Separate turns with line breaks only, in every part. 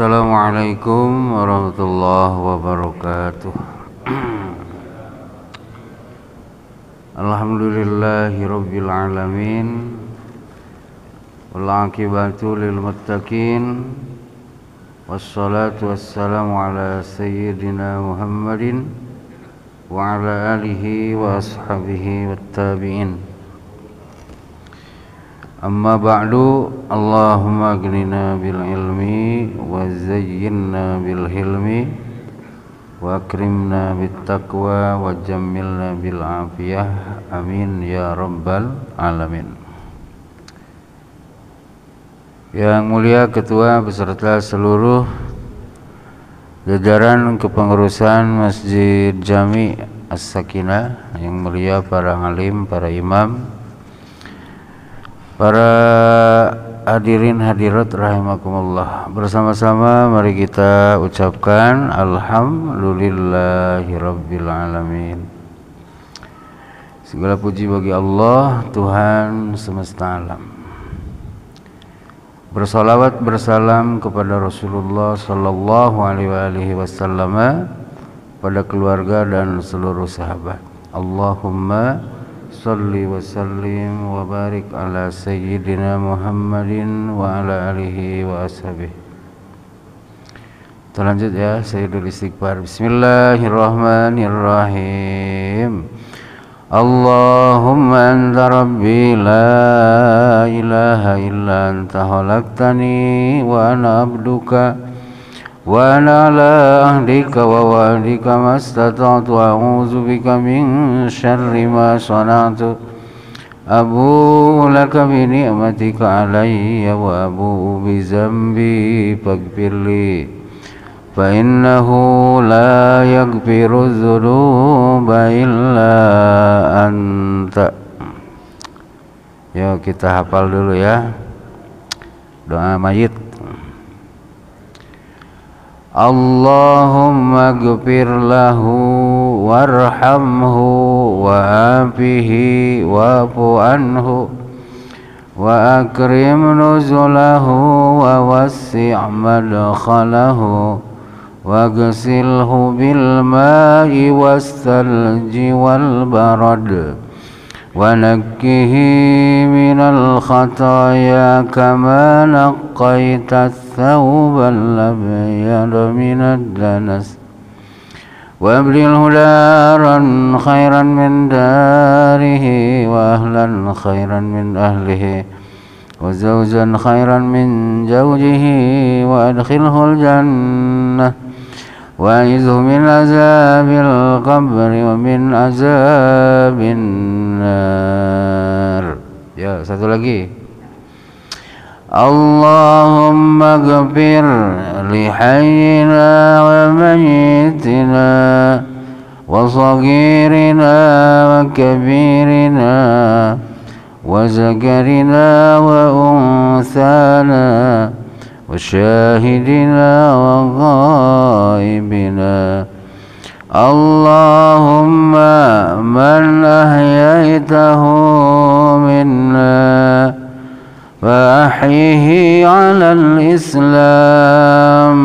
Assalamualaikum warahmatullahi wabarakatuh. Alhamdulillahirabbil alamin. Wal 'aqibatu lil muttaqin. Wassalatu wassalamu ala sayyidina Muhammadin wa ala alihi wa ashabihi wat tabi'in. Amma ba'du, Allahumma aghnina bil ilmi wa zayyinna bil hilmi wa akrimna bit taqwa wa jammilna bil afiyah, amin ya rabbal alamin. Yang mulia Ketua beserta seluruh jajaran kepengurusan Masjid Jami As-Sakinah, yang mulia para alim, para imam, para hadirin hadirat rahimakumullah, bersama-sama mari kita ucapkan alhamdulillahirabbil alamin. Segala puji bagi Allah, Tuhan semesta alam. Bersalawat bersalam kepada Rasulullah sallallahu alaihi wasallam, pada keluarga dan seluruh sahabat. Allahumma salli wa sallim wa barik ala sayyidina Muhammadin wa ala alihi wa ashabihi. Kita lanjut ya, Sayyidul Istighfar. Bismillahirrahmanirrahim. Allahumma anta rabbi la ilaha illa anta khalaqtani wa ana abduka wa ana ala ahdika wa wa'dika mastata'tu a'udzu bika min syarri ma sana'tu abu'u laka bi ni'matika alayya wa abu'u bi zambi faghfirli fa innahu la yaghfiru dzunuba illa anta. Yuk kita hafal dulu ya doa mayit. Allahumma ghfir lahu warhamhu wa'afihi wa'fu anhu wa akrim nuzulahu wa wassi' madkhalahu waghsilhu bil ma'i was salji wal barad wa nakkihi minal khataaya kama naqqaita thawbal abyada minad danas wa abdilhu daran khairan min darihi wa ahlan khairan min ahlihi wa zawjan khairan min zawjihi wa adkhilhul jannah wa izhu min azabil qabri wa min azabin nar. Ya, satu lagi. Allahumma ghfir li hayyina wa mayyitina wa saghirina wa kabirina wa zakarina wa unsana wa syahidina wa ghaibina. Allahumma man ahyaitahu minna fa ahyihi 'alal islam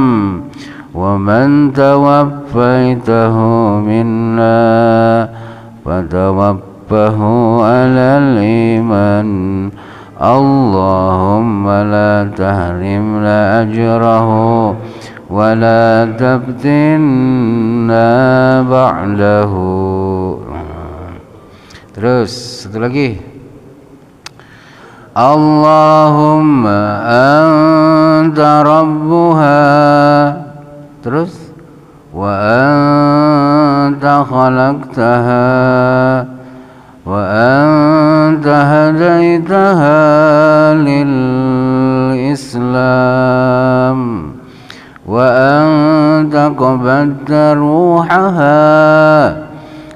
wa man tawaffaitahu minna fa tawaffahu 'alal iman. Allahumma la tahrimna ajrahu wa la tabtinna ba'dahu. Terus satu lagi. Allahumma anta rabbuha. Terus wa anta khalaqtaha wa anta hadaitaha lil islam wa anta qabadta ruhaha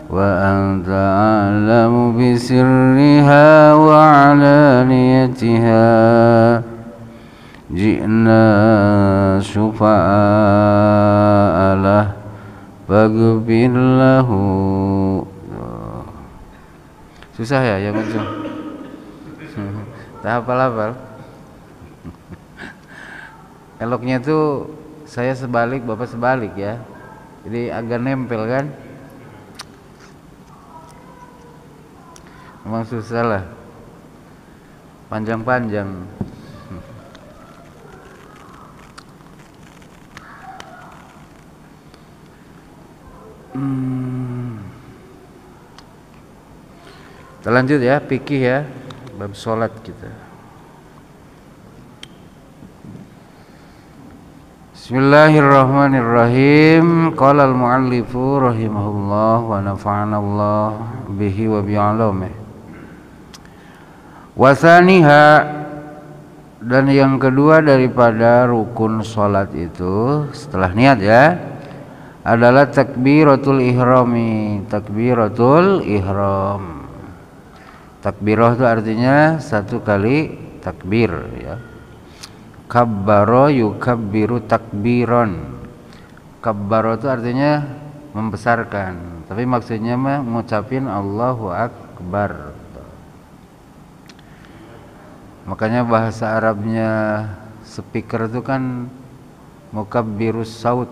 wa anta a'lamu bi sirriha wa alaniyatiha ji'na syufa'alah faghfir lahu. Susah ya yang ujung. Tak hafal-hafal. Eloknya itu saya sebalik, Bapak sebalik ya. Jadi agak nempel kan. Memang susah lah. Panjang-panjang. Kita lanjut ya, fikih ya, bab sholat kita. Bismillahirrahmanirrahim. Qala al-muallifu rahimahullah wa nafa'ana Allah bihi wa bi'alumih. Wa thaniha, dan yang kedua daripada rukun sholat itu setelah niat ya, adalah takbiratul ihrami. Takbiratul ihram. Takbirah itu artinya satu kali takbir ya. Kabbaro yukabbiru takbiron. Kabbaro itu artinya membesarkan, tapi maksudnya mah ngucapin Allahu Akbar. Makanya bahasa Arabnya speaker itu kan mukabbirus saut,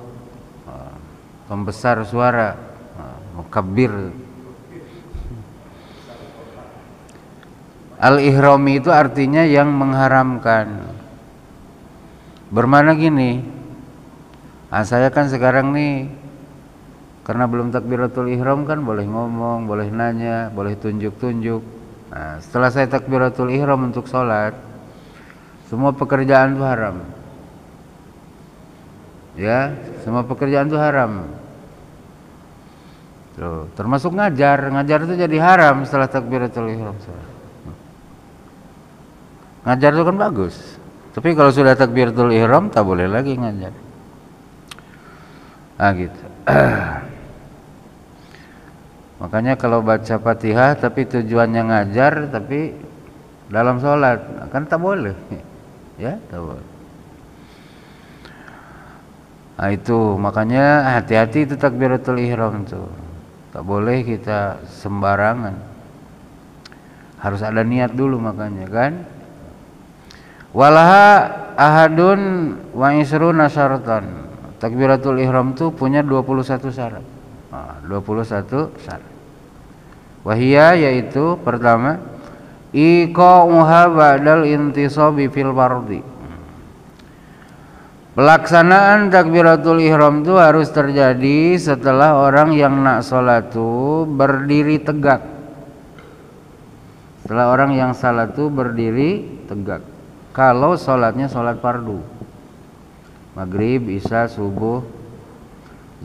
pembesar suara, mukabbir. Al-ihrami itu artinya yang mengharamkan. Bermana gini, saya kan sekarang nih karena belum takbiratul ihram kan boleh ngomong, boleh nanya, boleh tunjuk-tunjuk. Nah, setelah saya takbiratul ihram untuk sholat, semua pekerjaan itu haram. Ya, semua pekerjaan itu haram. Tuh, termasuk ngajar itu jadi haram setelah takbiratul ihram. Ngajar itu kan bagus, tapi kalau sudah takbiratul ihram tak boleh lagi ngajar. Gitu. Makanya kalau baca Fatihah tapi tujuannya ngajar, tapi dalam sholat kan tak boleh. Ya, tak boleh. Nah itu makanya hati-hati itu takbiratul ihram tuh. Tak boleh kita sembarangan. Harus ada niat dulu makanya kan. Walaha ahadun wa isruna syaratan. Takbiratul ihram tuh punya 21 syarat. 21 syarat. Wahia yaitu pertama, iqa'uha ba'dal intisabi fil fardi. Pelaksanaan takbiratul ihram itu harus terjadi setelah orang yang nak sholat itu berdiri tegak. Setelah orang yang salat itu berdiri tegak. Kalau sholatnya sholat fardu, maghrib, isya, subuh,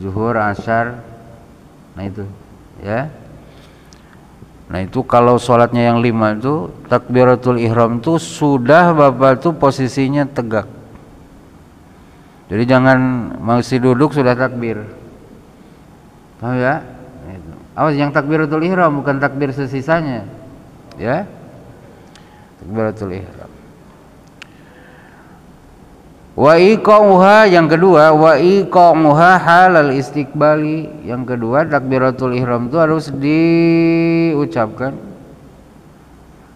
zuhur, asyar, nah itu ya. Nah itu kalau sholatnya yang 5 itu takbiratul ihram itu sudah bapak itu posisinya tegak. Jadi jangan masih duduk sudah takbir. Tahu ya? Itu. Awas yang takbiratul ihram bukan takbir sesisanya. Ya. Takbiratul ihram. Wa iqa'uha yang kedua, wa iqa'uha halal istiqbali. Yang kedua takbiratul ihram itu harus diucapkan,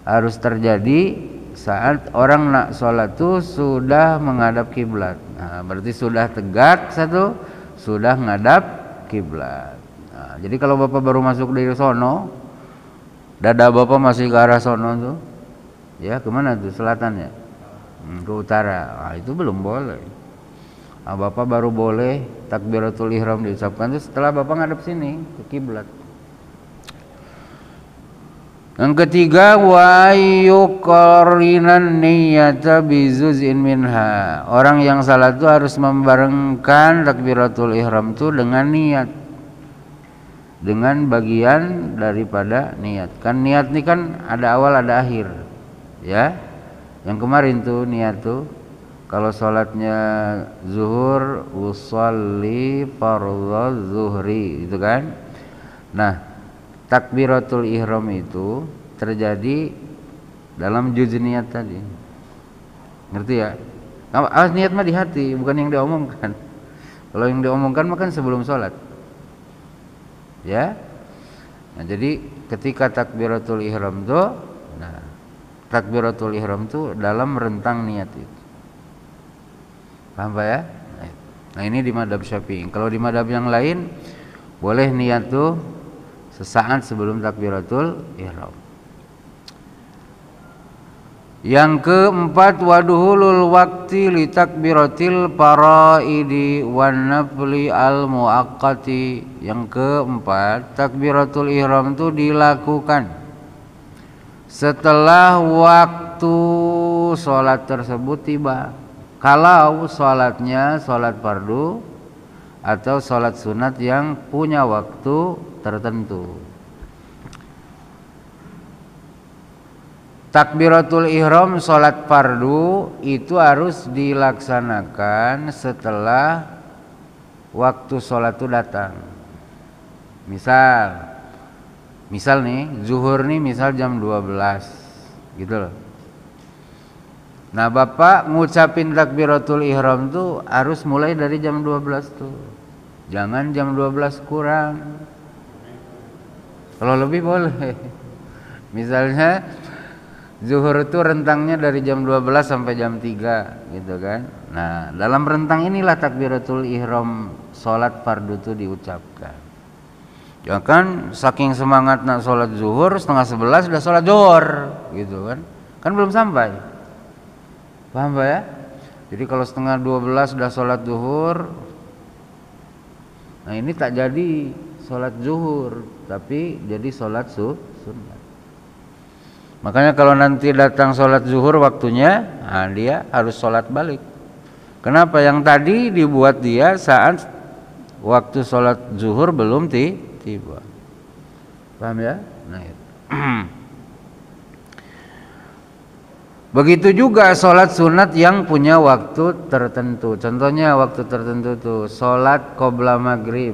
harus terjadi saat orang nak sholat itu sudah menghadap kiblat. Nah, berarti sudah tegak satu, sudah menghadap kiblat. Nah, jadi kalau bapak baru masuk dari sono, dada bapak masih ke arah sono tuh, ya kemana tuh selatannya? Ke utara. Nah, itu belum boleh. Nah, bapak baru boleh takbiratul ihram diucapkan itu setelah bapak ngadep sini ke kiblat. Yang ketiga, wa yuqarrinan niyata bizuzin minha. Orang yang salat itu harus membarengkan takbiratul ihram itu dengan niat, dengan bagian daripada niat. Kan niat ini kan ada awal ada akhir, ya. Yang kemarin tuh niat tuh kalau sholatnya zuhur usolli fardhu zuhri itu kan. Nah, takbiratul ihram itu terjadi dalam juz niat tadi. Ngerti ya? Awas niat mah di hati, bukan yang diomongkan. Kalau yang diomongkan mah kan sebelum sholat. Ya. Nah, jadi ketika takbiratul ihram tuh, nah takbiratul ihram itu dalam rentang niat itu. Paham Pak ya? Nah ini di madhab Syafi'i. Kalau di madhab yang lain boleh niat tuh sesaat sebelum takbiratul ihram. Yang keempat, waduhulul wakti li takbiratil faraidi wan nafli al muaqqati. Yang keempat, takbiratul ihram itu dilakukan setelah waktu sholat tersebut tiba. Kalau sholatnya sholat fardu atau sholat sunat yang punya waktu tertentu. Takbiratul ihram sholat fardu itu harus dilaksanakan setelah waktu sholat itu datang. Misal nih zuhur nih misal jam 12 gitu loh. Nah Bapak ngucapin takbiratul ihram tuh harus mulai dari jam 12 tuh. Jangan jam 12 kurang. Kalau lebih boleh. Misalnya zuhur itu rentangnya dari jam 12 sampai jam 3 gitu kan. Nah dalam rentang inilah takbiratul ihram sholat fardu itu diucapkan. Ya kan saking semangat nak sholat zuhur setengah 11 sudah sholat zuhur gitu kan. Kan belum sampai. Paham Pak ya? Jadi kalau setengah 12 sudah sholat zuhur, nah ini tak jadi sholat zuhur tapi jadi sholat sunnah. Makanya kalau nanti datang sholat zuhur waktunya, nah dia harus sholat balik. Kenapa? Yang tadi dibuat dia saat waktu sholat zuhur belum tiba. Paham ya? Nah, itu. Begitu juga sholat sunat yang punya waktu tertentu. Contohnya waktu tertentu tuh sholat qobla maghrib.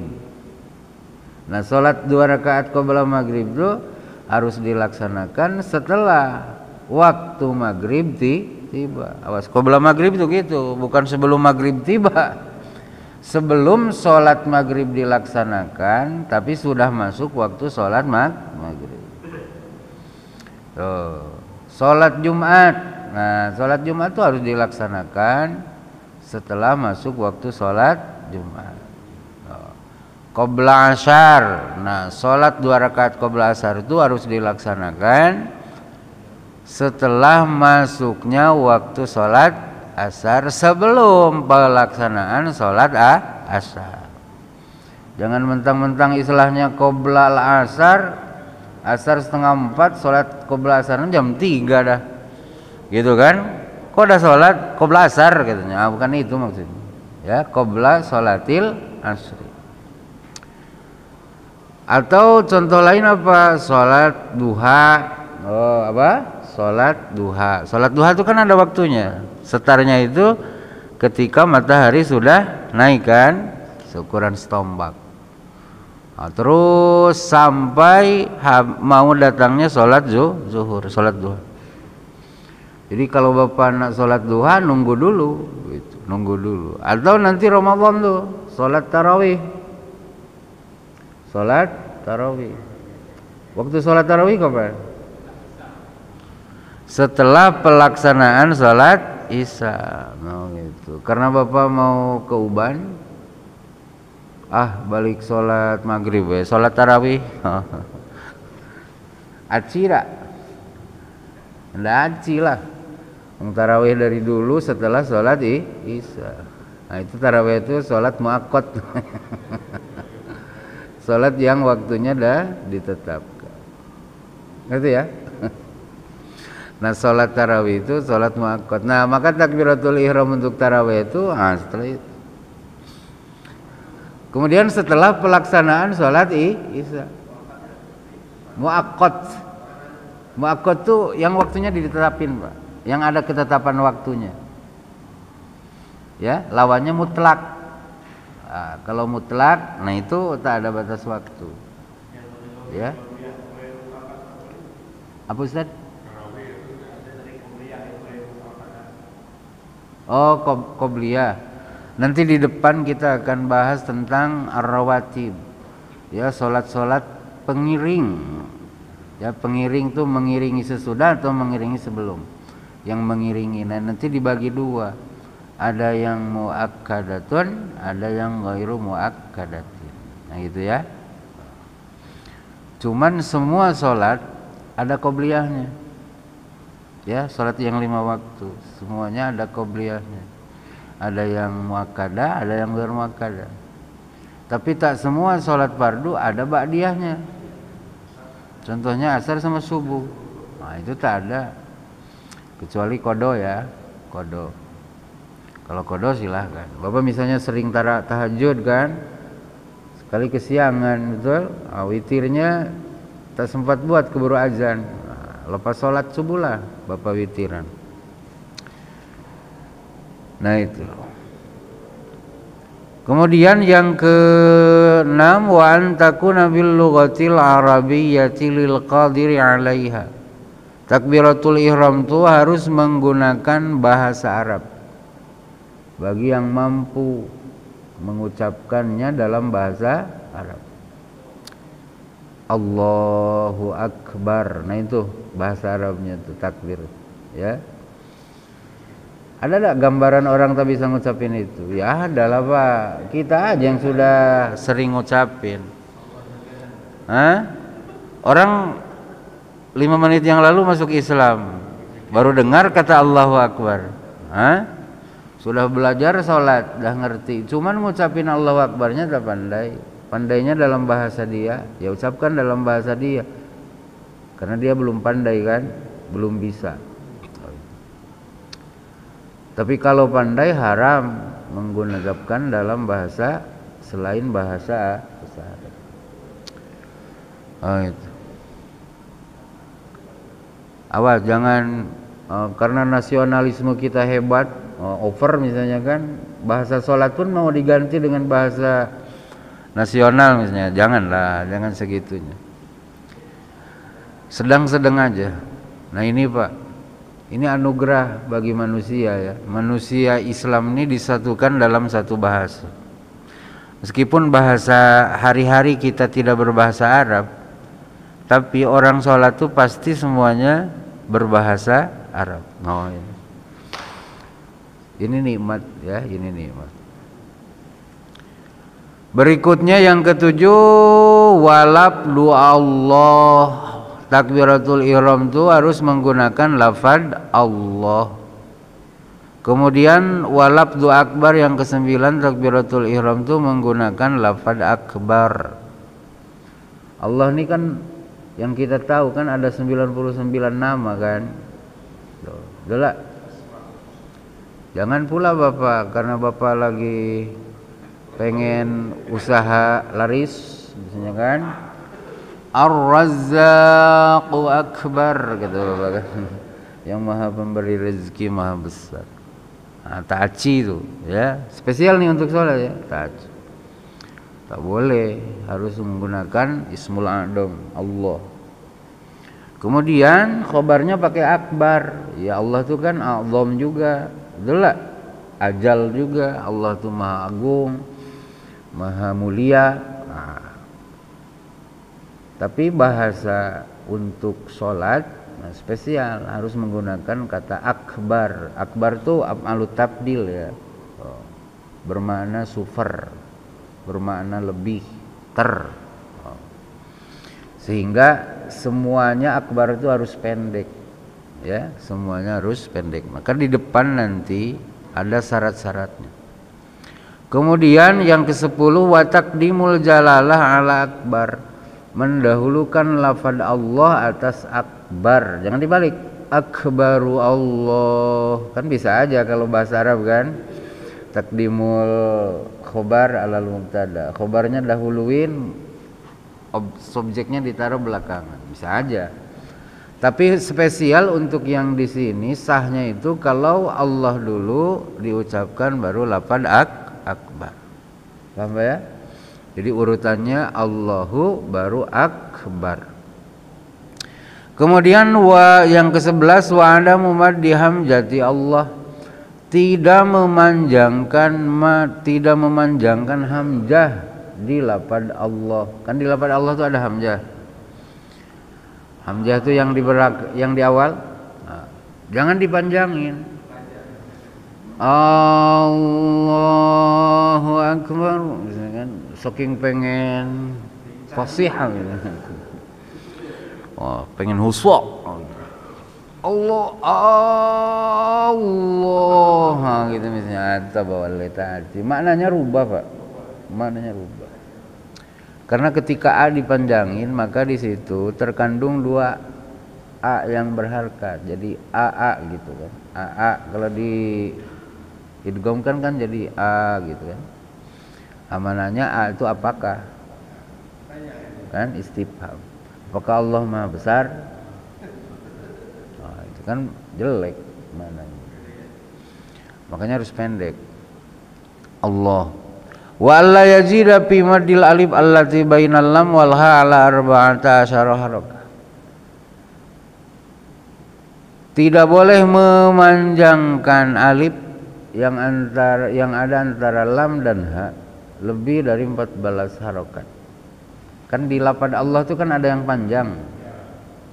Nah sholat 2 rakaat qobla maghrib tuh harus dilaksanakan setelah waktu maghrib tiba. Awas, qobla maghrib itu gitu, bukan sebelum maghrib tiba. Sebelum sholat maghrib dilaksanakan, tapi sudah masuk waktu sholat maghrib. Sholat Jumat, nah sholat Jumat itu harus dilaksanakan setelah masuk waktu sholat Jumat. Qobla asyar, nah sholat 2 rakaat qobla asyar itu harus dilaksanakan setelah masuknya waktu sholat asar sebelum pelaksanaan sholat asar. Jangan mentang-mentang istilahnya qobla asar, asar setengah 4, sholat qobla asar jam 3 dah gitu kan. Kok udah sholat qobla asar katanya, bukan itu maksudnya ya, qobla sholatil asri. Atau contoh lain apa? Sholat duha. Oh apa? Sholat duha. Sholat duha itu kan ada waktunya. Startnya itu ketika matahari sudah naik kan, seukuran setombak. Nah, terus sampai mau datangnya sholat zuhur, sholat duha. Jadi kalau Bapak nak sholat duha nunggu dulu, gitu. Nunggu dulu. Atau nanti Ramadan tuh sholat tarawih. Sholat tarawih. Waktu sholat tarawih kapan? Setelah pelaksanaan sholat isya. Nah, gitu. Karena Bapak mau ke Uban, balik sholat maghrib ya, sholat tarawih. Aci tak? Nggak aci lah. Tarawih dari dulu setelah sholat isya. Nah itu tarawih itu sholat muakkad. Sholat yang waktunya dah ditetapkan. Ngerti ya? Nah sholat tarawih itu sholat muakkad. Nah maka takbiratul ihram untuk tarawih itu setelah itu. Kemudian setelah pelaksanaan sholat isya, muakkad. Muakkad itu yang waktunya ditetapin Pak, yang ada ketetapan waktunya. Ya, lawannya mutlak. Nah, kalau mutlak, nah itu tak ada batas waktu. Ya. Apa Ustaz? Oh, qobliyah. Nanti di depan kita akan bahas tentang ar-rawatib. Ya, salat-salat pengiring. Ya, pengiring tuh mengiringi sesudah atau mengiringi sebelum. Yang mengiringi. Nah, nanti dibagi dua. ada yang muakkadatun, ada yang ghairu muakkadatin. Nah gitu ya. Cuman semua sholat ada qobliyahnya. Ya, sholat yang 5 waktu semuanya ada qobliyahnya. Ada yang muakkadah, ada yang ghairu muakkadah. Tapi tak semua sholat fardu ada ba'diyahnya. Contohnya asar sama subuh. Nah itu tak ada. Kecuali kodo ya, kodo. Kalau kodo silahkan. Bapak misalnya sering tahajud kan, sekali kesiangan betul, witirnya tak sempat buat keburu azan. Lepas sholat subuh lah Bapak witiran. Nah itu. Kemudian yang ke-6, wa antakuna bil lughatil arabiyyati lil qadiri 'alaiha. Takbiratul ihram itu harus menggunakan bahasa Arab bagi yang mampu mengucapkannya dalam bahasa Arab. Allahu Akbar. Nah itu bahasa Arabnya itu takbir, ya. Ada enggak gambaran orang tak bisa ngucapin itu? Ya ada lah Pak. Kita aja yang sudah sering ngucapin. Orang 5 menit yang lalu masuk Islam, baru dengar kata Allahu Akbar. Sudah belajar sholat, dah ngerti, cuman ngucapin Allahu Akbarnya tak pandai. Pandainya dalam bahasa dia, ya ucapkan dalam bahasa dia. Karena dia belum pandai kan, belum bisa. Tapi kalau pandai haram menggunakan dalam bahasa selain bahasa Arab. Itu. Awas jangan karena nasionalisme kita hebat, over misalnya kan, bahasa sholat pun mau diganti dengan bahasa nasional misalnya. Janganlah, jangan segitunya. Sedang-sedang aja. Nah ini Pak, ini anugerah bagi manusia ya. Manusia Islam ini disatukan dalam satu bahasa. Meskipun bahasa hari-hari kita tidak berbahasa Arab, tapi orang sholat itu pasti semuanya berbahasa Arab. Ini nikmat ya, ini nikmat. Berikutnya yang ke-7, walabdu Allah. Takbiratul ihram itu harus menggunakan lafaz Allah. Kemudian walabdu akbar yang ke-9, takbiratul ihram itu menggunakan lafaz akbar. Allah ini kan yang kita tahu kan ada 99 nama kan. Udah. Jangan pula Bapak karena Bapak lagi pengen usaha laris misalnya kan, Ar-Razzaqu Akbar gitu Bapak kan. Yang maha pemberi rezeki maha besar. Nah, ta'aci itu ya, spesial nih untuk sholat ya, ta'aci. Tak boleh, harus menggunakan Ismul A'dham Allah. Kemudian khobarnya pakai akbar. Ya Allah itu kan a'dham juga, itulah ajal juga. Allah itu maha agung, maha mulia. Nah, tapi bahasa untuk sholat spesial harus menggunakan kata akbar. Akbar itu af'alut tabdil ya, bermakna super, bermakna lebih, sehingga semuanya akbar itu harus pendek ya, semuanya harus pendek. Maka di depan nanti ada syarat-syaratnya. Kemudian yang ke-10, wa taqdimul jalalah ala akbar, mendahulukan lafaz Allah atas akbar. Jangan dibalik, akbaru Allah kan bisa aja kalau bahasa Arab kan, taqdimul khobar alal mubtada, khobarnya dahuluin, subjeknya ditaruh belakangan, bisa aja. Tapi spesial untuk yang di sini sahnya itu kalau Allah dulu diucapkan baru lafaz akbar. Paham ya? Jadi urutannya Allahu baru akbar. Kemudian yang ke-11, wa adamu maddi hamzati Allah, tidak memanjangkan hamzah di lafaz Allah. Kan di lafaz Allah itu ada hamzah. Hamzah itu yang di awal. Nah, jangan dipanjangin. Allahu Akbar, kan saking pengen fasihah gitu. Oh, pengen huswa. Allah Allah, nah, gitu misalnya atau bawa letati. Maknanya rubah, Pak. Maknanya rubah. Karena ketika A dipanjangin, maka di situ terkandung dua A yang berharkat. Jadi AA gitu kan. AA kalau di idghamkan kan jadi A gitu kan. Amanahnya A itu apakah? Kan istifham. Apakah Allah Maha Besar? Nah, itu kan jelek mananya. Makanya harus pendek. Allah. Wa alla yazida fi madil alif allati bainal lam wal ha ala arba'ata asyara harakah. Tidak boleh memanjangkan alif yang ada antara lam dan ha lebih dari 14 harokat. Kan di lafaz Allah itu kan ada yang panjang.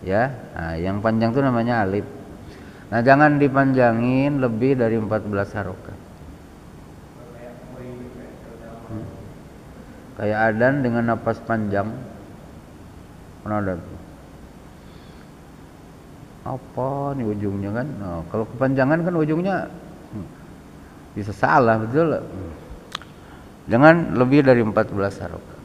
Ya, nah, yang panjang itu namanya alif. Nah, jangan dipanjangin lebih dari 14 harokat. Kayak adzan dengan napas panjang. Mana ada tuh? Apa nih ujungnya kan? Nah, kalau kepanjangan kan ujungnya bisa salah, betul. Jangan lebih dari 14 harokat.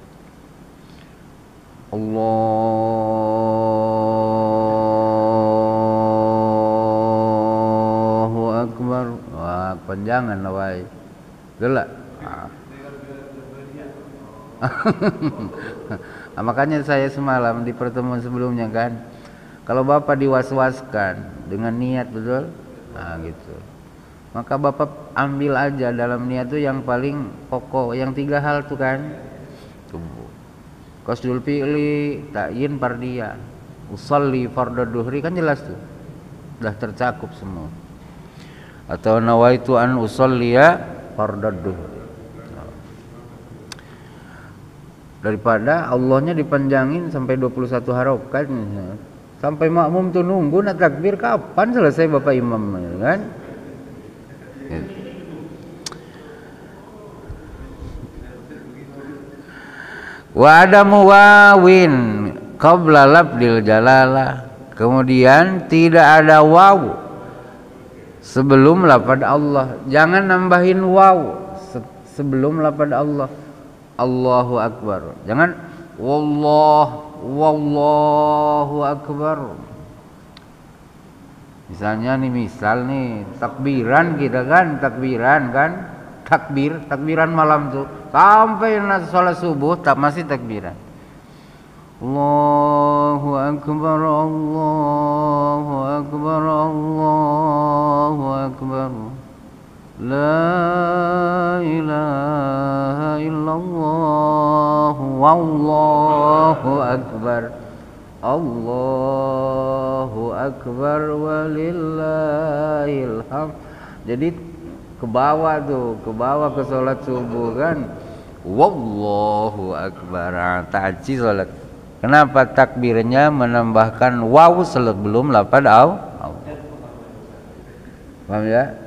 Allahu Akbar. Wah, kepanjangan lah wai. Betul lah. Nah, makanya saya semalam di pertemuan sebelumnya kan, kalau Bapak diwaswaskan dengan niat betul, nah gitu, maka Bapak ambil aja dalam niat itu yang paling pokok, yang 3 hal tuh kan, qasdul fi'li, ta'yin fardiyah, usolli fardhu duhri, kan jelas tuh, udah tercakup semua. Atau nawaitu an usolliya fardhu duhri. Daripada Allahnya dipanjangin sampai 21 harokat sampai makmum tuh nunggu nak takbir kapan selesai Bapak Imam kan. Wa adamu wawin qabla labdil jalalah. Kemudian tidak ada waw sebelum lafaz Allah. Jangan nambahin waw sebelum lafaz Allah. Allahu Akbar. Jangan wallahu akbar. Misalnya nih, takbiran kita kan, takbiran malam tuh sampai sholat subuh tak masih takbiran. Allahu Akbar, Allahu Akbar, Allahu Akbar. La ilaha illallah wallahu akbar. Allahu akbar walillahil hamd. Jadi ke bawah ke salat subuh kan. Wallahu akbar. Ta'ji salat. Kenapa takbirnya menambahkan waw sebelum lafaz au? Paham ya?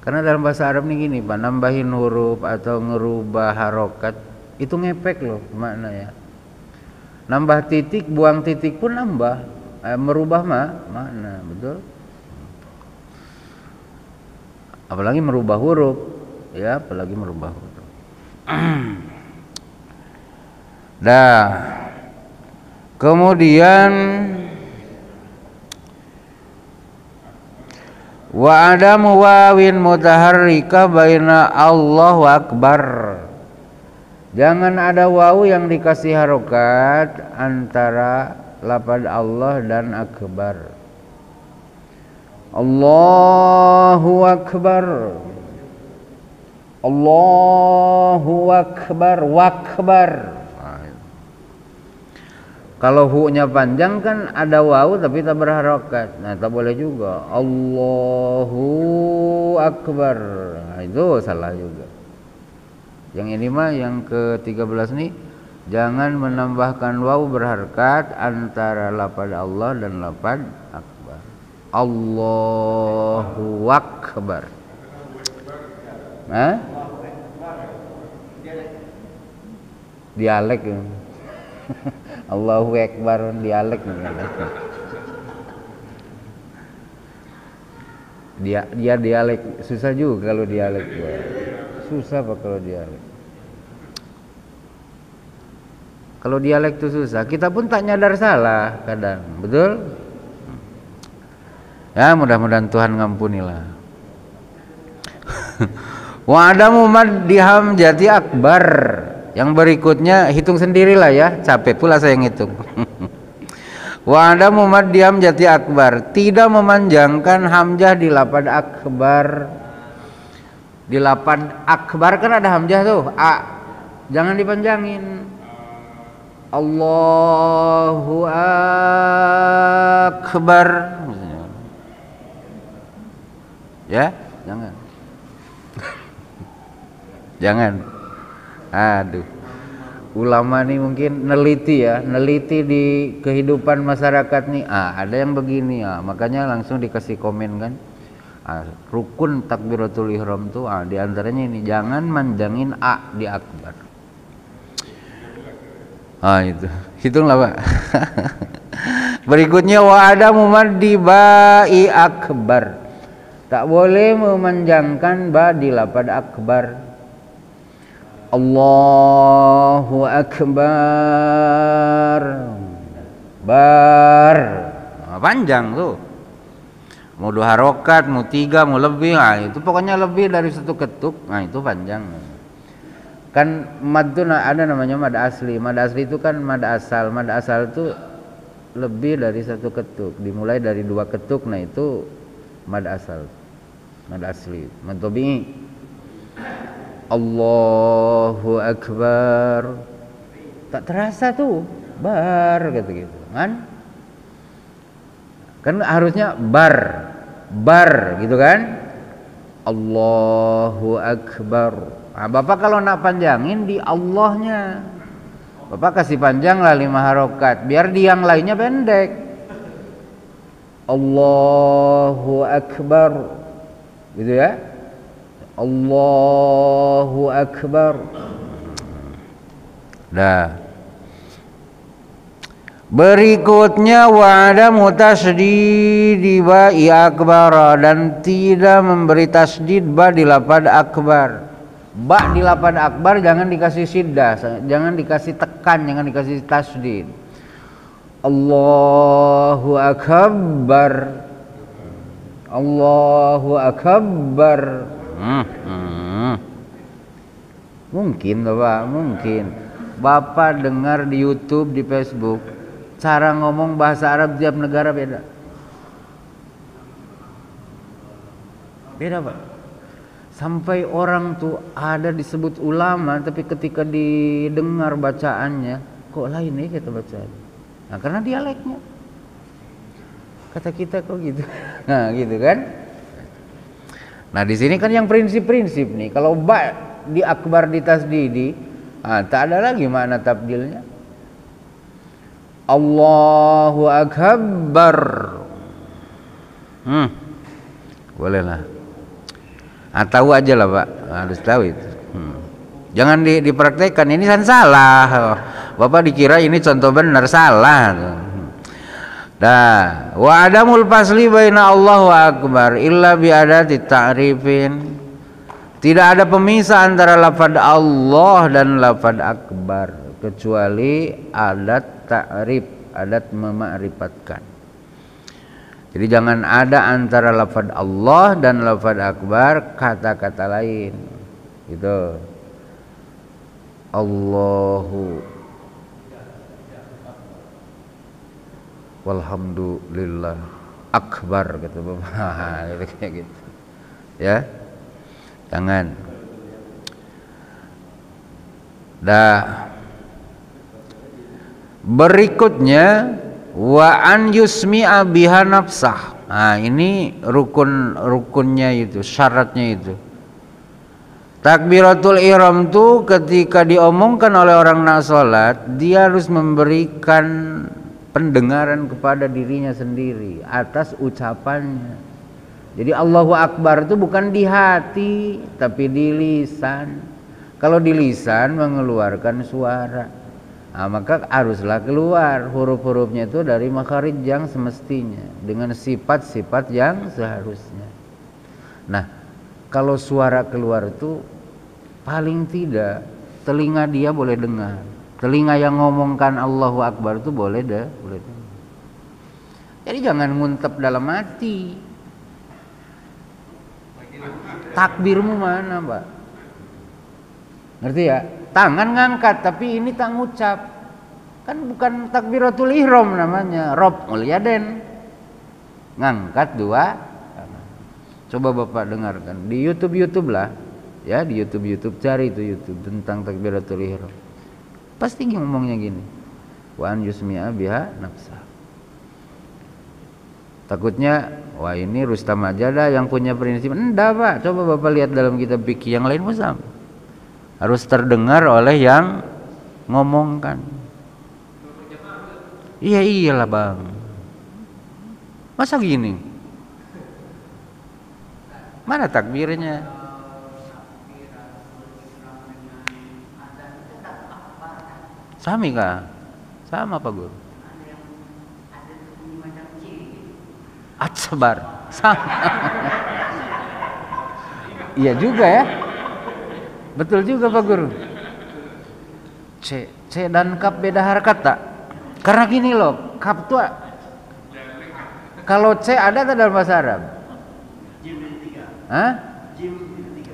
Karena dalam bahasa Arab nih gini Pak, nambahin huruf atau ngerubah harokat itu ngepek loh maknanya. Nambah titik, buang titik pun nambah, merubah makna, betul. Apalagi merubah huruf, ya, apalagi merubah huruf. Nah, kemudian wa adamu wawin mutaharrika baina Allahu Akbar. Jangan ada wawu yang dikasih harokat antara lafaz Allah dan akbar. Allahu Akbar, Allahu Akbar, wakbar. Kalau hu-nya panjang kan ada wawu tapi tak berharokat. Nah, tak boleh juga. Allahu Akbar. Nah, itu salah juga. Yang ini mah yang ke-13 nih, jangan menambahkan wawu berharokat antara lafaz Allah dan lafaz akbar. Allahu Akbar. Hah? Dialek ya. Allahu Akbar dialek dia dialek susah juga kalau dialek. Susah apa kalau dialek? Kalau dialek itu susah, kita pun tak nyadar salah kadang, betul? Ya mudah-mudahan Tuhan ngampunilah. Wa adamu maddi hamzati akbar. Yang berikutnya hitung sendirilah ya, capek pula saya ngitung. Wa adamu maddi hamzati akbar, tidak memanjangkan hamzah di lafaz akbar. Di lafaz akbar kan ada hamzah tuh, a. Jangan dipanjangin. Allahu akbar. Ya, jangan. Jangan. Aduh. Ulama nih mungkin neliti di kehidupan masyarakat nih. Ada yang begini makanya langsung dikasih komen kan. Rukun takbiratul ihram tuh di antaranya ini, jangan manjangin a di akbar. Itu. Hitunglah, Pak. Berikutnya wa adamu maddi ba'i akbar. Tak boleh memanjangkan ba di lafaz akbar. Allahu akbar. Bar. Panjang tuh. Mau 2 harokat, mau 3, mau lebih, itu pokoknya lebih dari 1 ketuk. Itu panjang. Kan mad itu ada namanya mad asli. Mad asli itu kan mad asal. Mad asal itu lebih dari 1 ketuk. Dimulai dari 2 ketuk, itu mad asal. Mad asli. Mad tabi'i. Allahu akbar. Tak terasa tuh bar gitu kan harusnya bar gitu kan. Allahu akbar. Bapak kalau nak panjangin di Allahnya, Bapak kasih panjang lah 5 harokat biar di yang lainnya pendek. Allahu akbar gitu ya. Allahu akbar. Berikutnya wa adamu tasdidi ba'i akbar, dan tidak memberi tasdid ba di lafaz akbar. Ba di lafaz akbar jangan dikasih siddah, jangan dikasih tekan, jangan dikasih tasdid. Allahu akbar. Allahu akbar. Mungkin Bapak dengar di YouTube, di Facebook, cara ngomong bahasa Arab tiap negara beda, Pak. Sampai orang tuh ada disebut ulama, tapi ketika didengar bacaannya kok lain nih kata bacaan. Karena dialeknya. Kata kita kok gitu. Gitu kan? Di sini kan yang prinsip-prinsip nih. Kalau ba di akbar di tasdidi, tak ada lagi makna tabdilnya. Allahu akbar. Boleh lah. Tahu aja lah, Pak. Harus tahu itu. Jangan dipraktekkan. Ini kan salah. Bapak dikira ini contoh benar, salah. Wa adamul fasli baina Allahu akbar illa bi adati ta'rifin. Tidak ada pemisah antara lafaz Allah dan lafaz akbar kecuali adat ta'rif, adat memakrifatkan. Jadi jangan ada antara lafaz Allah dan lafaz akbar kata-kata lain. Gitu. Allahu walhamdulillah akbar gitu Bapak. Kayak gitu. Ya. Jangan. Berikutnya wa an yusmi'a biha nafsah. Ini rukunnya itu, syaratnya itu. Takbiratul ihram itu ketika diomongkan oleh orang nak salat, dia harus memberikan pendengaran kepada dirinya sendiri atas ucapannya. Jadi Allahu Akbar itu bukan di hati tapi di lisan. Kalau di lisan mengeluarkan suara, nah, maka haruslah keluar huruf-hurufnya itu dari makharij yang semestinya dengan sifat-sifat yang seharusnya. Nah, kalau suara keluar itu paling tidak telinga dia boleh dengar. Telinga yang ngomongkan Allahu Akbar itu boleh dengar. Jadi jangan nguntep dalam hati. Takbirmu mana, Pak? Ngerti ya? Tangan ngangkat tapi ini tak ngucap. Kan bukan takbiratul ihram namanya, raf'ul yadain. Ngangkat dua. Coba Bapak dengarkan di YouTube lah. Ya, di YouTube cari itu YouTube tentang takbiratul ihram. Pasti ngomongnya gini. Wa an yusmi'a biha nafsa. Takutnya, wah ini Rustam aja dah yang punya prinsip. Enggak, Pak. Coba Bapak lihat dalam kitab fikih yang lain pun sama. Harus terdengar oleh yang ngomongkan. Iya iyalah, Bang. Masa gini? Mana takbirnya? Sami kah? Sama Pak Guru. At-sabar sama. Iya juga ya, betul juga Pak Guru. C dan kap beda harakat tak? Karena gini loh, kap tuh kalau C ada tak dalam bahasa Arab? Jim di 3. Hah? Jim di 3.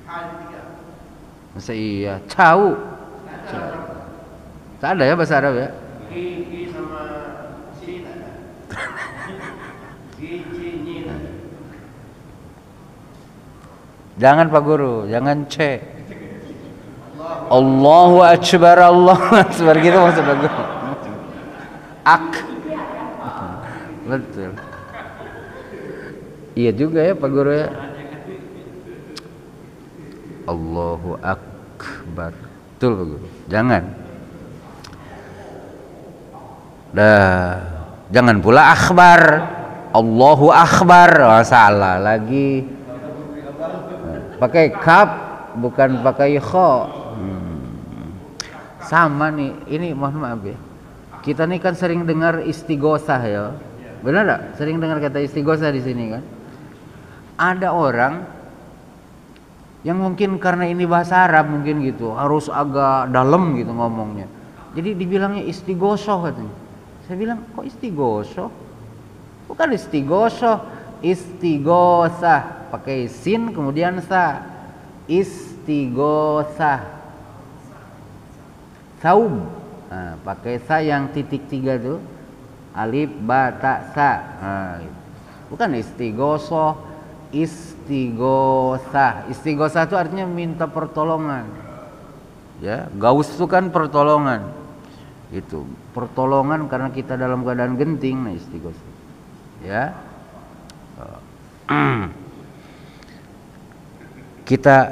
Hal di 3. Masa iya, cau. Tak ada ya bahasa Arab ya? Ki sama si tak ada. Jangan Pak Guru, jangan C. Allahu Akbar, Allahu Akbar gitu maksud Pak Guru. Ak. Betul. Iya juga ya Pak Guru ya. Allahu Akbar. Betul Pak Guru. Jangan. Jangan pula akhbar. Allahu Akbar. Oh, salah lagi. Pakai kaf bukan pakai kho. Sama nih, ini mohon maaf ya. Kita nih kan sering dengar istighosah ya. Benar enggak? Sering dengar kata istighosah di sini kan? Ada orang yang mungkin karena ini bahasa Arab mungkin gitu, harus agak dalam gitu ngomongnya. Jadi dibilangnya istighosah katanya. Saya bilang, kok istighosah? Bukan istighosah, istighosah. Pakai sin kemudian sa. Istighosah. Saum. Nah, pakai sa yang titik 3 tuh. Alif ba ta sa. Nah, gitu. Bukan istighosah, istighosah. Istighosah itu artinya minta pertolongan. Ya, gaus itu kan pertolongan. Itu pertolongan karena kita dalam keadaan genting, nah istighosah. Ya. Kita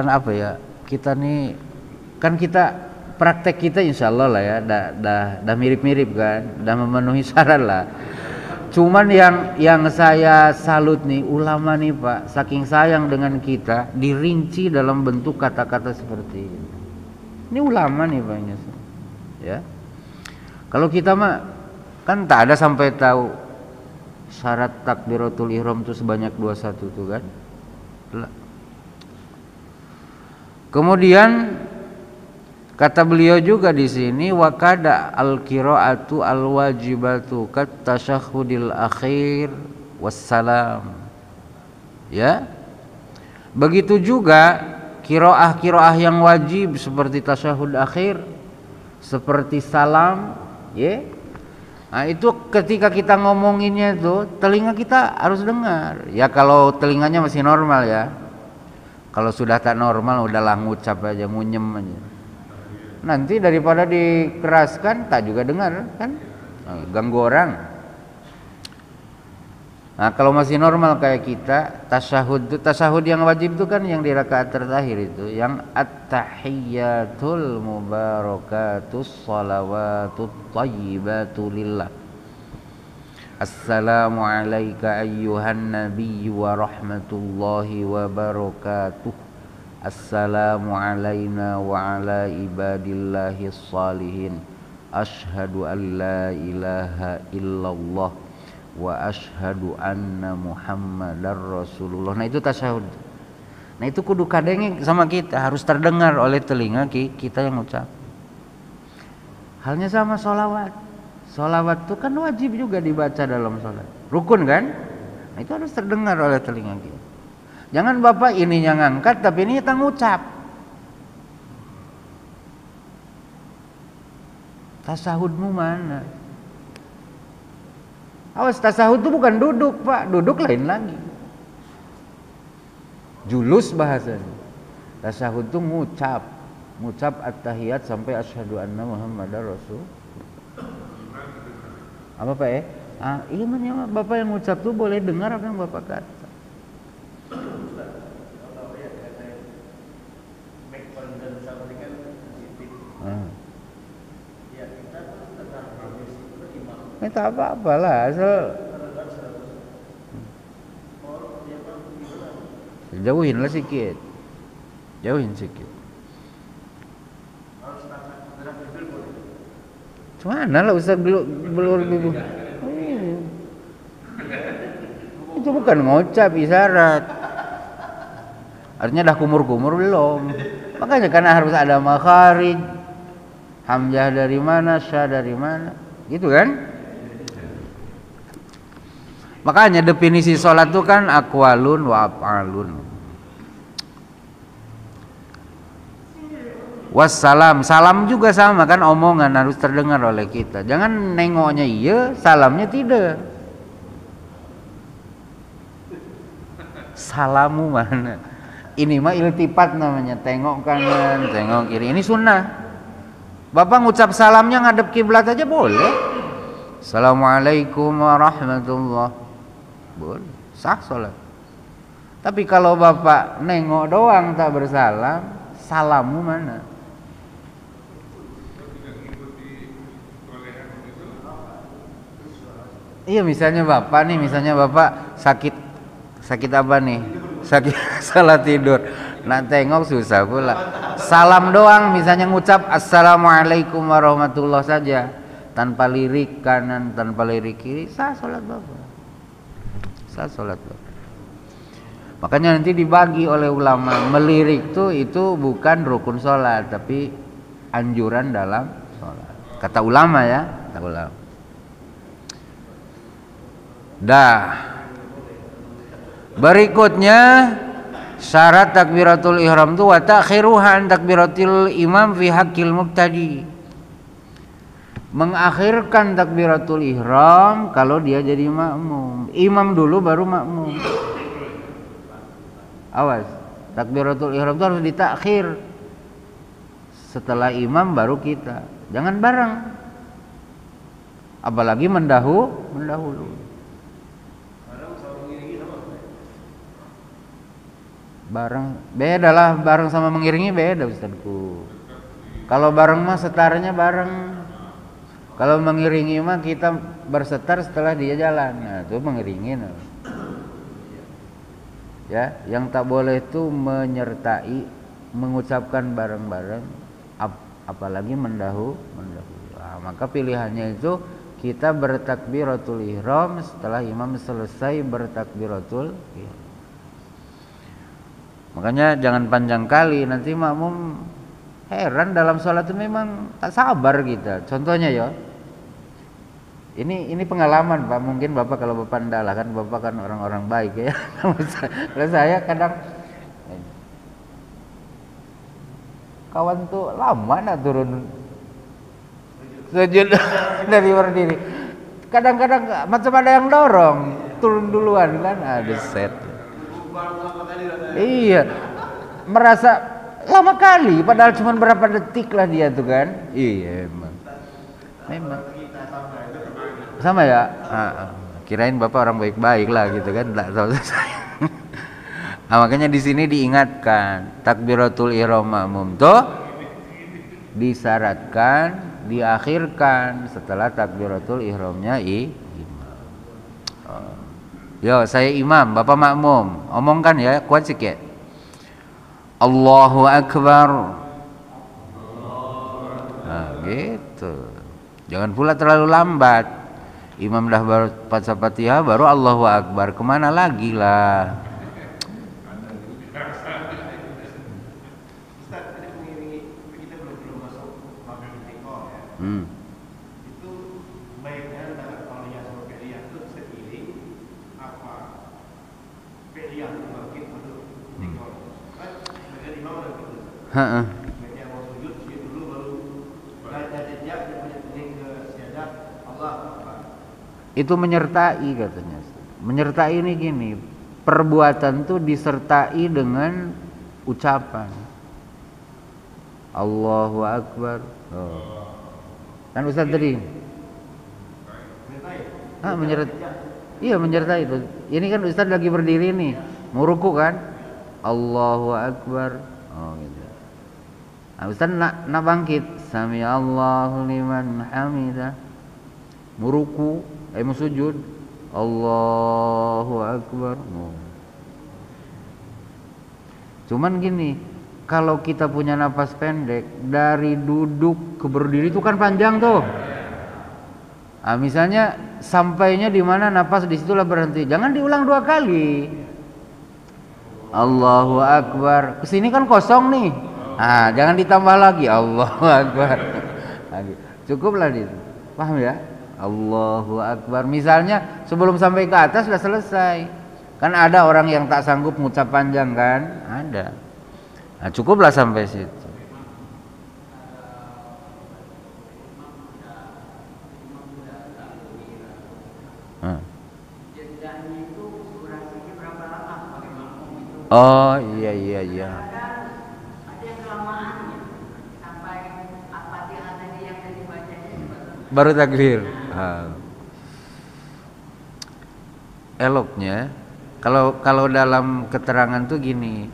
apa ya? Kita nih kan kita praktek kita insya Allah lah ya, dah mirip-mirip kan, dah memenuhi syarat lah. Cuman yang saya salut nih ulama nih Pak, saking sayang dengan kita, dirinci dalam bentuk kata-kata seperti ini. Ini ulama nih Pak, ya. Kalau kita mah kan tak ada sampai tahu syarat takbiratul ihram itu sebanyak 21 tuh kan. Kemudian kata beliau juga di sini wakada al-qiraatu al-wajibatu kat tasyahhudil akhir wassalam. Ya. Begitu juga qiraah yang wajib seperti tasyahud akhir, seperti salam, ya. Nah, itu ketika kita ngomonginnya itu telinga kita harus dengar. Ya kalau telinganya masih normal ya. Kalau sudah tak normal udahlah ngucap aja, ngunyem aja. Nanti daripada dikeraskan tak juga dengar kan? Nah, ganggu orang. Nah, kalau masih normal kayak kita, tasyahud yang wajib itu kan yang di rakaat terakhir itu, yang at-tahiyyatul mubarakatus shalawatut thayyibatu lillah. Assalamu alayka ayyuhan nabiyyu wa rahmatullahi wa barakatuh. Assalamu alayna wa ala ibadillahis salihin. Ashhadu an la ilaha illallah wa ashhadu anna muhammadar rasulullah. Nah itu tasyahud. Nah itu kudu kadenge sama kita, harus terdengar oleh telinga kita yang ucap. Halnya sama sholawat. Sholawat itu kan wajib juga dibaca dalam sholat. Rukun kan? Nah itu harus terdengar oleh telinga kita. Jangan bapak ininya ngangkat tapi ini kita ngucap. Tasahudmu mana? Awas, tasahud itu bukan duduk pak, duduk lain lagi. Julus bahasanya. Tasahud itu ngucap at-tahiyat sampai asyhadu anna muhammadar rasul. Apa pak ya? Imannya bapak yang ngucap tuh boleh dengar apa yang bapak kata. Tak apa-apalah asal jauhin sikit. Cuman lah Ustaz belum itu bukan ngocap, isyarat. Artinya dah kumur-kumur belum. Makanya karena harus ada makharij. Hamzah dari mana, sya dari mana, gitu kan? Makanya definisi sholat itu kan aqwalun wa af'alun. Wassalam, salam juga sama kan, omongan harus terdengar oleh kita. Jangan nengoknya iya, salamnya tidak. Salamu mana? Ini mah iltifat namanya, tengok kanan, tengok kiri. Ini sunnah. Bapak ngucap salamnya ngadep kiblat aja boleh. Assalamualaikum warahmatullah. Boleh, sah sholat. Tapi kalau bapak nengok doang tak bersalam, salammu mana? Iya misalnya bapak sakit apa nih? Sakit salah tidur. Nah tengok susah pula. Salam doang misalnya ngucap assalamualaikum warahmatullah saja, tanpa lirik kanan, tanpa lirik kiri, sah sholat bapak. Sholat. Makanya nanti dibagi oleh ulama, melirik itu bukan rukun sholat tapi anjuran dalam sholat. Kata ulama ya, kata ulama. Dah. Berikutnya syarat takbiratul ihram itu wa ta'khiruhan takbiratul imam fi haqqil mubtadi. Mengakhirkan takbiratul ihram kalau dia jadi makmum. Imam dulu baru makmum. Awas, takbiratul ihram itu harus ditakhir. Setelah imam baru kita. Jangan bareng. Apalagi mendahulu. Bareng beda lah, bareng sama mengiringi beda Ustadku. Kalau bareng mah setarnya bareng. Kalau mengiringi mah kita bersetar setelah dia jalan. Nah, itu mengiringi. Ya, yang tak boleh itu menyertai, mengucapkan bareng-bareng, apalagi mendahulu. Nah, maka pilihannya itu kita bertakbiratul ihram setelah imam selesai bertakbiratul ihram. Makanya jangan panjang kali, nanti makmum heran dalam sholat itu memang tak sabar kita. Contohnya ya. Ini pengalaman Pak, mungkin Bapak kalau Bapak ndak lah kan Bapak kan orang-orang baik ya. Kalau saya kadang kawan tuh lama nak turun sujud dari berdiri. Kadang-kadang macam ada yang dorong, turun duluan kan, ada set. Iya, merasa lama kali padahal cuma berapa detik lah dia tuh kan. Iya memang sama ya. Kirain Bapak orang baik-baik lah gitu kan, enggak tahu saya. Nah, makanya di sini diingatkan takbiratul ihram makmum tuh disyaratkan diakhirkan setelah takbiratul ihramnya imam. Yo, saya imam, Bapak makmum. Omongkan ya, kuat sikit. Allahu Akbar. Nah, gitu. Jangan pula terlalu lambat. Imam dah baca Fatihah baru Allahu Akbar. Kemana lagi lah?
Ustaz, kita belum masuk maghrib istiqomah ya. Itu baiknya kalau yang suruh fi'liyah itu seiring apa fi'liyah bangkit untuk istiqomah. Kan bagian imam ada gitu.
Heeh.
Bagian mau sujud dulu baru belajar jejak kemudian ke syahadat Allah Akbar.
Itu menyertai katanya. Menyertai ini gini, perbuatan tuh disertai dengan ucapan. Allahu Akbar. Oh. Kan Ustaz tadi. Iya menyertai itu. Ini kan Ustaz lagi berdiri nih, mau ruku kan? Allahu Akbar. Oh gitu. Nah, Ustaz nak bangkit. Sami Allahu liman hamidah. Mau ruku, mau sujud. Allahu Akbar. Oh. Cuman gini, kalau kita punya napas pendek dari duduk ke berdiri itu kan panjang tuh. Nah, misalnya sampainya di mana napas, disitulah berhenti. Jangan diulang 2 kali. Allahu Akbar. Kesini kan kosong nih. Ah, jangan ditambah lagi. Allahu Akbar. Cukuplah itu. Paham ya? Allahu Akbar. Misalnya sebelum sampai ke atas sudah selesai. Kan ada orang yang tak sanggup mengucap panjang kan? Ada. Nah, cukuplah sampai situ. Oh iya.
Ada yang kelamaan ya, sampai Al-Fatihah tadi yang tadi bacanya
baru takbir. Eloknya kalau dalam keterangan tuh gini,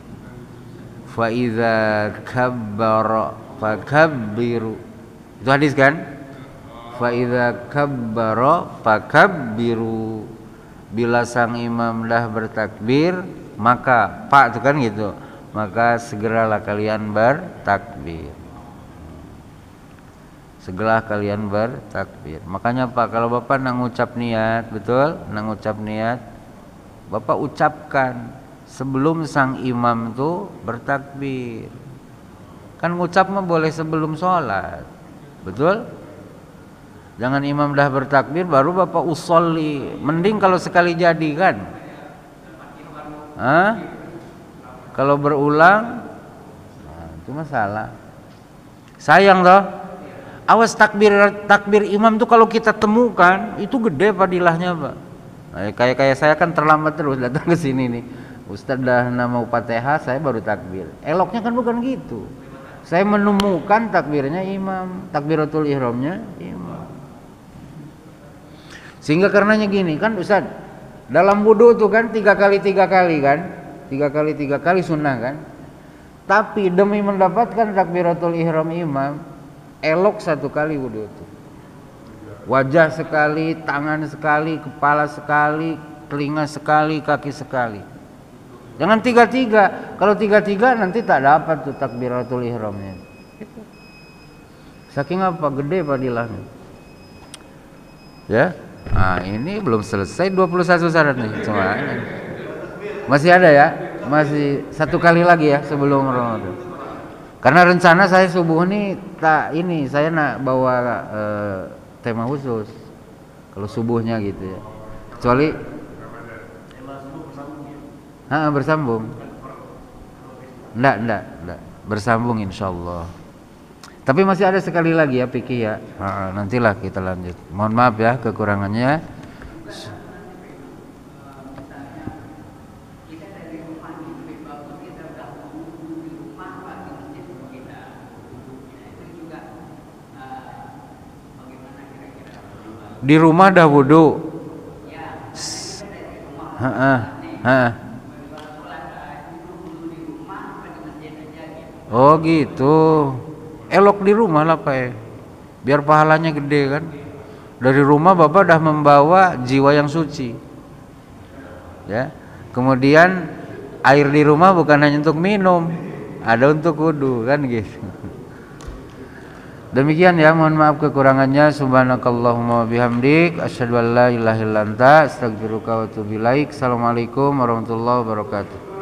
fa iza kabbara fakabbiru. Itu hadis kan? Fa iza kabbara fakabbiru. Bila sang imam dah bertakbir, maka pak itu kan gitu, maka segeralah kalian bertakbir. Segeralah kalian bertakbir. Makanya Pak, kalau Bapak nak ngucap niat, betul? Nak ngucap niat, Bapak ucapkan sebelum sang imam tuh bertakbir. Kan ngucap mah boleh sebelum sholat, betul? Jangan imam dah bertakbir baru Bapak usolli. Mending kalau sekali jadi kan. Kalau berulang, itu masalah. Sayang toh. Awas takbir imam tuh kalau kita temukan itu gede fadilahnya Pak. Nah, kayak saya kan terlambat terus datang ke sini nih. Ustaz dah mau Fatihah, saya baru takbir. Eloknya kan bukan gitu. Saya menemukan takbirnya imam, takbiratul ihramnya imam. Sehingga karenanya gini kan Ustaz, dalam wudu tuh kan 3 kali kan, 3 kali sunnah kan. Tapi demi mendapatkan takbiratul ihram imam, elok 1 kali wudu itu. Wajah sekali, tangan sekali, kepala sekali, telinga sekali, kaki sekali. Jangan 3. Kalau 3 nanti tak dapat tuh takbiratul ihramnya. Gitu. Saking apa gede fadilahnya. Ya. Nah, ini belum selesai 21 syarat nih cuma. Masih ada ya? Masih 1 kali lagi ya sebelum Ramadan. Karena rencana saya subuh nih saya nak bawa tema khusus kalau subuhnya gitu ya. Kecuali bersambung. Enggak. Bersambung insyaallah. Tapi masih ada sekali lagi ya fikih ya. Nantilah kita lanjut. Mohon maaf ya kekurangannya. Di rumah dah wudu. Oh gitu. Elok di rumah lah Pak. Biar pahalanya gede kan. Dari rumah Bapak dah membawa jiwa yang suci. Ya. Kemudian air di rumah bukan hanya untuk minum, ada untuk wudu kan gitu. Demikian ya, mohon maaf kekurangannya. Subhanakallahumma wa bihamdik asyhadu an la ilaha illa anta astaghfiruka wa atubu ilaik. Assalamualaikum warahmatullahi wabarakatuh.